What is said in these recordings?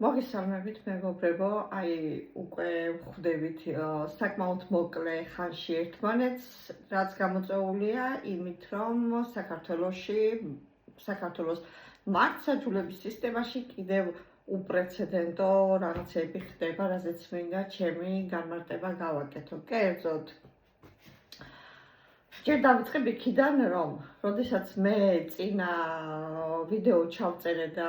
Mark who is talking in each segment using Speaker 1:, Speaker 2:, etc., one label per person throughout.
Speaker 1: მოგესალმებით მეგობრებო, უკვე ვხვდებით საკმაოდ მოკლე ხანში ერთმანეთს, რაც გამოწვეულია იმით, რომ საქართველოს მართლმსაჯულების სისტემაში კიდევ უპრეცედენტო რაღაცები ხდება, რაზეც მინდა ჩემი განმარტება გავაკეთო. კერძოდ, ჯერ დავიწყებ იქიდან, რომ როდესაც მე წინა ვიდეო ჩავწერე და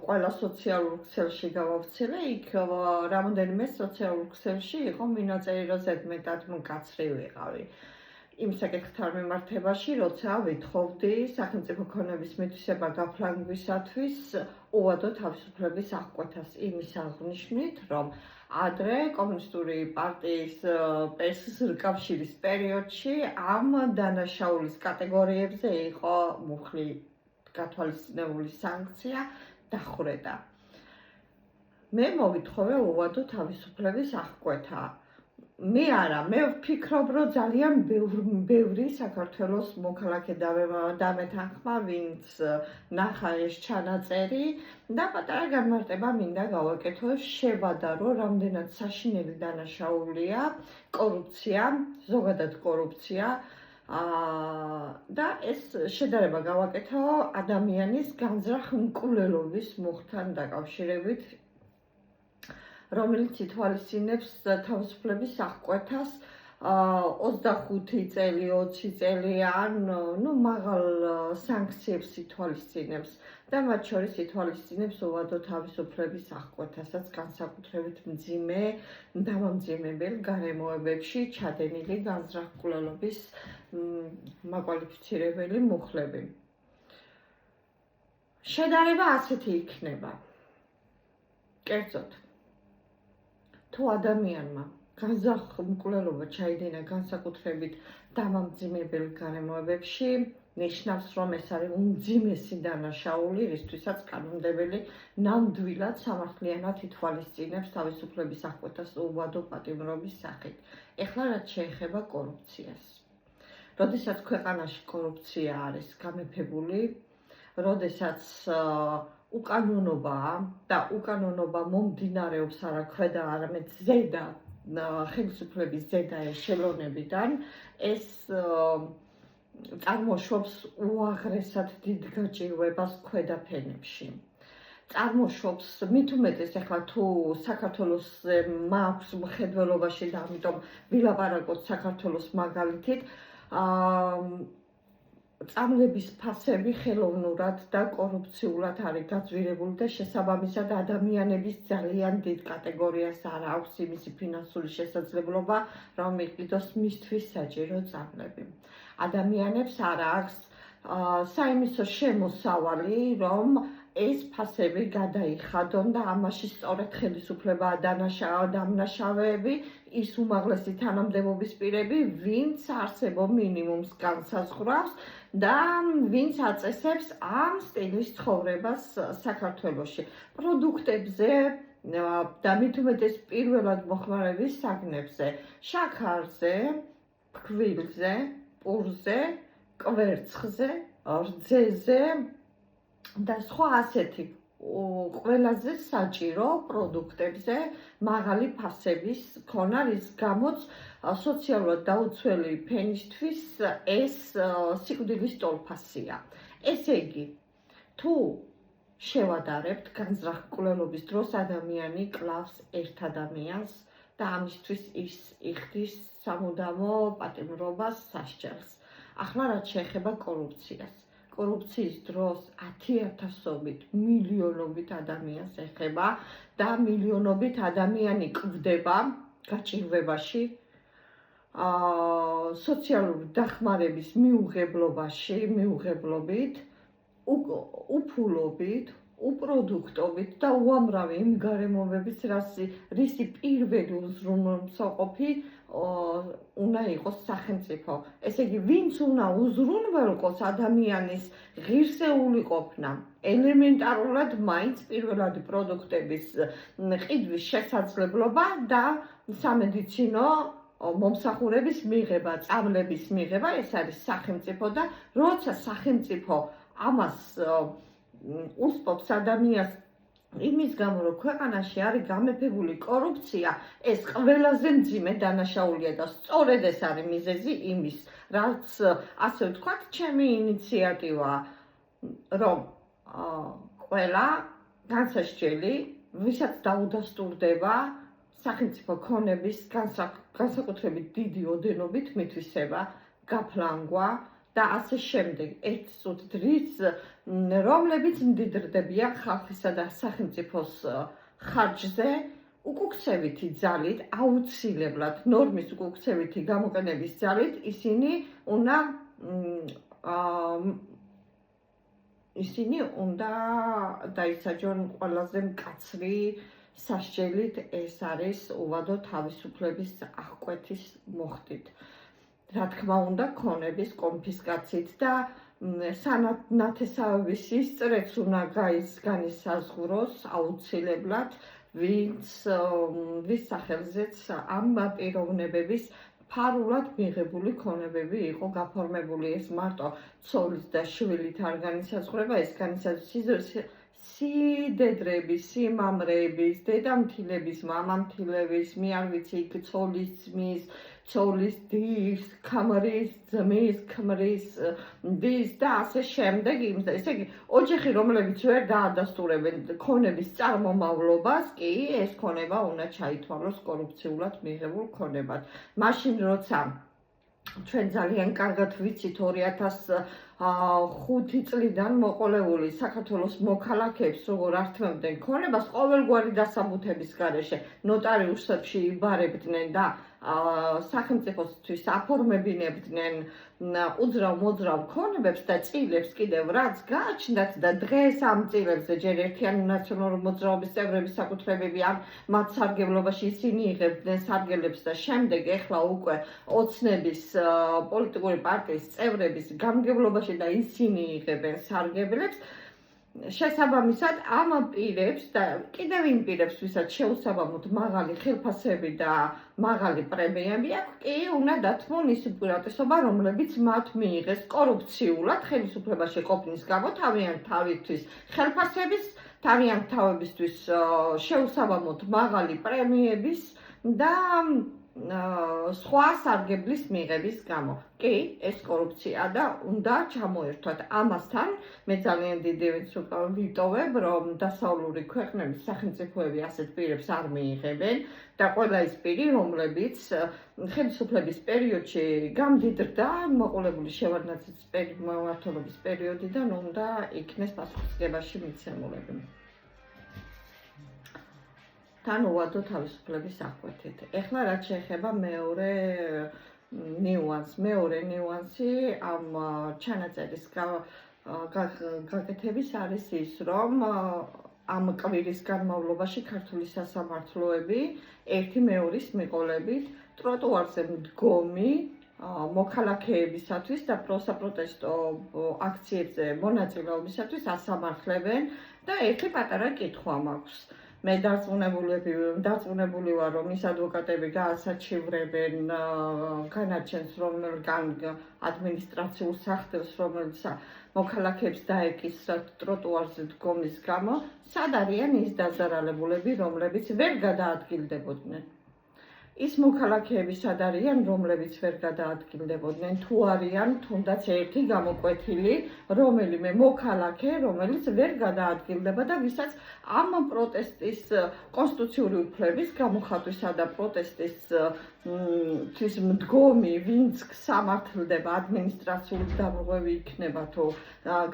Speaker 1: ყველა სოციალურ ქსელში გავავრცელე, იქ რამოდენიმე სოციალურ ქსელში იყო მინაწერი, რომ ზედმეტად მკაცრი ვიყავი. იმ საკითხთან მიმართებაში, როცა ვითხოვდი სახელმწიფო ქონების მითვისება გაფლანგვისათვის უვადო თავისუფლების აღკვეთას იმის აღნიშნით, რომ ადრე კომუნისტური პარტიის კავშირის პერიოდში ამ დანაშაულის კატეგორიებზე იყო მუხლი გათვალისწინებული სანქცია დახვრეტა. მე მოვითხოვე უვადო თავისუფლების აღკვეთა. მე ვფიქრობ, რომ ძალიან ბევრი საქართველოს მოქალაქე დამეთანხმა, ვინც ნახა ეს ჩანაწერი და პატარა განმარტება მინდა გავაკეთო, შევადარო, რამდენად საშინელი დანაშაულია კორუფცია, ზოგადად კორუფცია და ეს შედარება გავაკეთო ადამიანის განზრახ მკვლელობის მუხთან დაკავშირებით, რომელიც ითვალისწინებს თავისუფლების აღკვეთას 25 წელი, 20 წელი ან მაღალ სანქციებს ითვალისწინებს და მათ შორის ითვალისწინებს უვადო თავისუფლების აღკვეთასაც განსაკუთრებით დამამძიმებელ გარემოებებში ჩადენილი განზრახ მკვლელობის მაკვალიფიცირებელი მუხლები. შედარება ასეთი იქნება. კერძოდ, თუ ადამიანმა განზრახ მკვლელობა ჩაიდინა განსაკუთრებით დამამძიმებელ გარემოებებში, ნიშნავს, რომ ეს არის უმძიმესი დანაშაული, რისთვისაც კანონმდებელი ნამდვილად სამართლიანად ითვალისწინებს თავისუფლების აღკვეთას უვადო პატიმრობის სახით. ეხლა რაც შეეხება კორუფციას. როდესაც ქვეყანაში კორუფცია არის გამეფებული, როდესაც უკანონობაა და უკანონობა მომდინარეობს არა ქვედა, არამედ ზედა ხელისუფლების ზედა ეშელონებიდან, ეს წარმოშვებს უაღრესად დიდ გაჭირვებას ქვედა ფენებში. წარმოშვებს მით უმეტეს ახლა თუ საქართველოს მაქვს მხედველობაში და ამიტომ ვილაპარაკოთ საქართველოს მაგალითით, წამლების ფასები ხელოვნურად და კორუფციულად არის გაძვირებული და შესაბამისად ადამიანების ძალიან დიდ კატეგორიას არ აქვს იმისი ფინანსური შესაძლებლობა, რომ იყიდოს მისთვის საჭირო წამლები. ადამიანებს არ აქვს საიმისო შემოსავალი, რომ ეს ფასები გადაიხადონ და ამაში სწორედ ხელისუფლებაა დამნაშავეები, ის უმაღლესი თანამდებობის პირები, ვინც არსებო მინიმუმს განსაზღვრავს და ვინც აწესებს ამ სტილის ცხოვრებას საქართველოში. პროდუქტებზე და მით უმეტეს პირველად მოხმარების საგნებზე, შაქარზე, ფქვილზე, პურზე, კვერცხზე, რძეზე და სხვა ასეთი ყველაზე საჭირო პროდუქტებზე მაღალი ფასების ქონა, რის გამოც სოციალურად დაუცველი ფენისთვის ეს სიკვდილის ტოლფასია. ესე იგი, თუ შევადარებთ განზრახ მკვლელობის დროს ადამიანი კლავს ერთ ადამიანს და ამისთვის ის იხდის სამუდამო პატიმრობას სასჯელს. ახლა რაც შეეხება კორუფციას. კორუფციის დროს 10,000-ობით, მილიონობით ადამიანს ეხება და მილიონობით ადამიანი კვდება გაჭირვებაში, სოციალური დახმარების მიუღებლობით, უფულობით, უპროდუქტობით და უამრავი იმ გარემოებების, რისი პირველი უზრუნველყოფი უნდა იყოს სახელმწიფო. ესე იგი, ვინც უნდა უზრუნველყოს ადამიანის ღირსეული ყოფნა, ელემენტარულად მაინც პირველადი პროდუქტების ყიდვის შესაძლებლობა და სამედიცინო მომსახურების მიღება, წამლების მიღება, ეს არის სახელმწიფო და როცა სახელმწიფო ამას უსპობს ადამიანს იმის გამო, რომ ქვეყანაში არის გამეფებული კორუფცია, ეს ყველაზე მძიმე დანაშაულია და სწორედ ეს არის მიზეზი იმის, რაც ასე ვთქვათ, ჩემი ინიციატივაა, რომ ყველა განსასჯელი, ვისაც დაუდასტურდება სახელმწიფო ქონების განსაკუთრებით დიდი ოდენობით მითვისება, გაფლანგვა და ასე შემდეგ. ერთ წუთით დრის, რომლებიც მდიდრდებიან ხალხისა და სახელმწიფოს ხარჯზე, უკუქცევითი ძალით, აუცილებლად ნორმის უკუქცევითი გამოყენების ძალით ისინი უნდა დაისაჯონ ყველაზე მკაცრი სასჯელით, ეს არის უვადო თავისუფლების აღკვეთის მოხდით. რა თქმა უნდა, ქონების კონფისკაციით და სანათესავების ისწრებს უნდა განისაზღვროს აუცილებლად, ვის სახელზეც ამ პიროვნებების ფარულად მიღებული ქონებები იყო გაფორმებული. ეს მარტო ცოლის და შვილით არ განისაზღვრება, ეს განისაზღვრება სიდედრების, სიმამრების, დედამთილების, მამამთილების, მე არ ვიცი, ცოლის ძმის, ცოლის დის, ქმრის ძმის, ქმრის დის და ასე შემდეგ. ესე იგი, ოჯახი, რომლებიც ვერ დაადასტურებენ ქონების წარმომავლობას, კი, ეს ქონება უნდა ჩაითვალოს კორუფციულად მიღებულ ქონებად. მაშინ, როცა ჩვენ ძალიან კარგად ვიცით 2005 წლიდან მოყოლებული საქართველოს მოქალაქეებს როგორ ართმევდნენ ქონებას ყოველგვარი დასაბუთების გარეშე ნოტარიუსებში იბარებდნენ და სახელმწიფოსთვის აფორმებინებდნენ უძრავ-მოძრავ ქონებებს და წილებს კიდევ რაც გააჩნდათ და დღეს ამ წილებზე ჯერ ერთიანი ნაციონალური მოძრაობის წევრების საკუთრებები ან მათ სარგებლობაში ისინი იღებდნენ სარგებლებს და შემდეგ ეხლა უკვე ოცნების პოლიტიკური პარტიის წევრების გამგებლობაში და ისინი იღებენ სარგებლებს. შესაბამისად ამ პირებს და კიდევ იმ პირებს, ვისაც შეუსაბამოდ მაღალი ხელფასები და მაღალი პრემიები აქვს, კი უნდა დათმონ ის უპირატესობა, რომლებიც მათ მიიღეს კორუფციულად ხელისუფლებაში ყოფნის გამო თავიანთ თავისთვის ხელფასების, თავიანთ თავებისთვის შეუსაბამოდ მაღალი პრემიების და სხვა სარგებლის მიღების გამო. კი, ეს კორუფცია და უნდა ჩამოერთვათ. ამასთან მე ძალიან დიდი ვიტოვებ, რომ დასავლური ქვეყნების სახელმწიფოები ასეთ პირებს არ მიიღებენ და ყველა ის პირი, რომლებიც ხელისუფლების პერიოდში გამდიდრდა მოყოლებული შევარდნაძის მმართველობის პერიოდიდან უნდა იქნეს პასუხისმგებაში მიცემულები. თან უვადო თავისუფლების აღკვეთით. ეხლა რაც შეეხება მეორე ნიუანსი ამ ჩანაწერის გაკეთების არის ის, რომ ამ კვირის განმავლობაში ქართული სასამართლოები ერთი მეორის მიყოლებით ტროტუარზე მდგომი მოქალაქეებისათვის და პროტესტო აქციებზე მონაწილეობისათვის ასამართლებენ და ერთი პატარა კითხვა მაქვს. მე დარწმუნებული ვარ, რომ ის ადვოკატები გაასაჩივრებენ განაჩენს, ადმინისტრაციულ სახდელს, რომელიც მოქალაქეებს დაეკისრათ ტროტუარზე დგომის გამო, სად არიან ის დაზარალებულები, რომლებიც ვერ გადაადგილდებოდნენ. ის მოქალაქეები სად არიან, რომლებიც ვერ გადაადგილდებოდნენ, თუ არიან თუნდაც ერთი გამოკვეთილი რომელიმე მოქალაქე, რომელიც ვერ გადაადგილდება და ვისაც ამ პროტესტის კონსტიტუციური უფლების გამოხატვისა და პროტესტის მდგომი, ვინც სამართლდება, ადმინისტრაციული დამრღვევი იქნება თუ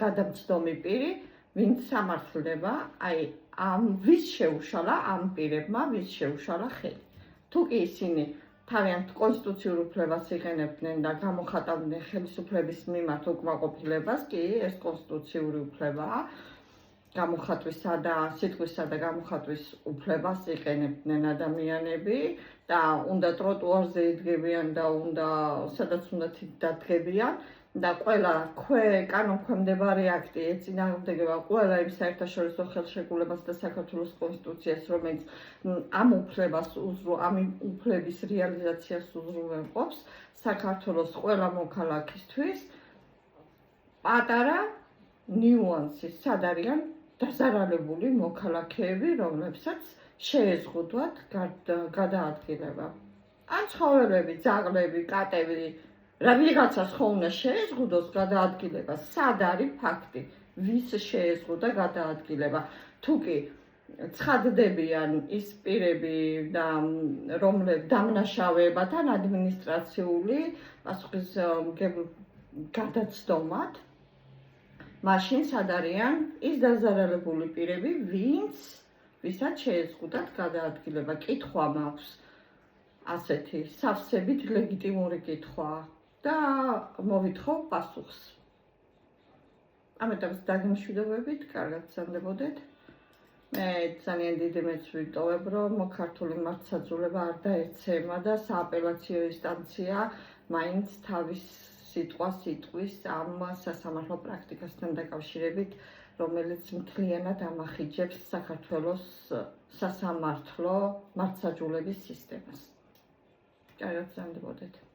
Speaker 1: გადამცდომი პირი, ვინც სამართლდება, ვის შეუშალა ამ პირებმა, ვის შეუშალა ხელი. თუ კი ისინი თავიანთ კონსტიტუციურ უფლებას იღენებდნენ და გამოხატავდნენ ხელისუფლების მიმართ უკმაყოფილებას, კი ეს კონსტიტუციური უფლებაა, გამოხატვისა და სიტყვისა და გამოხატვის უფლებას იყენებდნენ ადამიანები და უნდა ტროტუარზე იდგებიან და სადაც უნდა დადგებიან და ყველა კანონქვემდებარე აქტი ეწინააღმდეგება ყველა იმ საერთაშორისო ხელშეკრულებას და საქართველოს კონსტიტუციას, რომელიც ამ უფლების რეალიზაციას უზრუნველყოფს საქართველოს ყველა მოქალაქისთვის. პატარა ნიუანსი, სად არიან დაზარალებული მოქალაქეები, რომლებსაც შეეზღუდვათ გადაადგილება. ან ცხოველები, ძაღლები, კატები, რა ვიღაცას ხო უნდა შეეზღუდოს გადაადგილება, სად არის ფაქტი, ვის შეეზღუდა გადაადგილება. თუ კი ცხადდებიან ის პირები და რომლებიც დამნაშავეებთან ადმინისტრაციული პასუხისმგებლ გადაცდომად, მაშინ სად არიან ის დაზარალებული პირები, ვისაც შეეზღუდათ გადაადგილება. კითხვა მაქვს ასეთი სავსებით ლეგიტიმური კითხვა და მოვითხოვ პასუხს. ამიტომ დაგემშვიდობებით, კარგად გრძანდებოდეთ. მე ძალიან დიდი მეც ვიტოვებ, რომ ქართული მართლმსაჯულება არ დაერცემა და სააპელაციო ინსტანცია მაინც თავის სიტყვას იტყვის ამ სასამართლო პრაქტიკასთან დაკავშირებით, რომელიც მთლიანად ამახიჯებს საქართველოს სასამართლო მართლმსაჯულების სისტემას. კარგად გრძანდებოდეთ.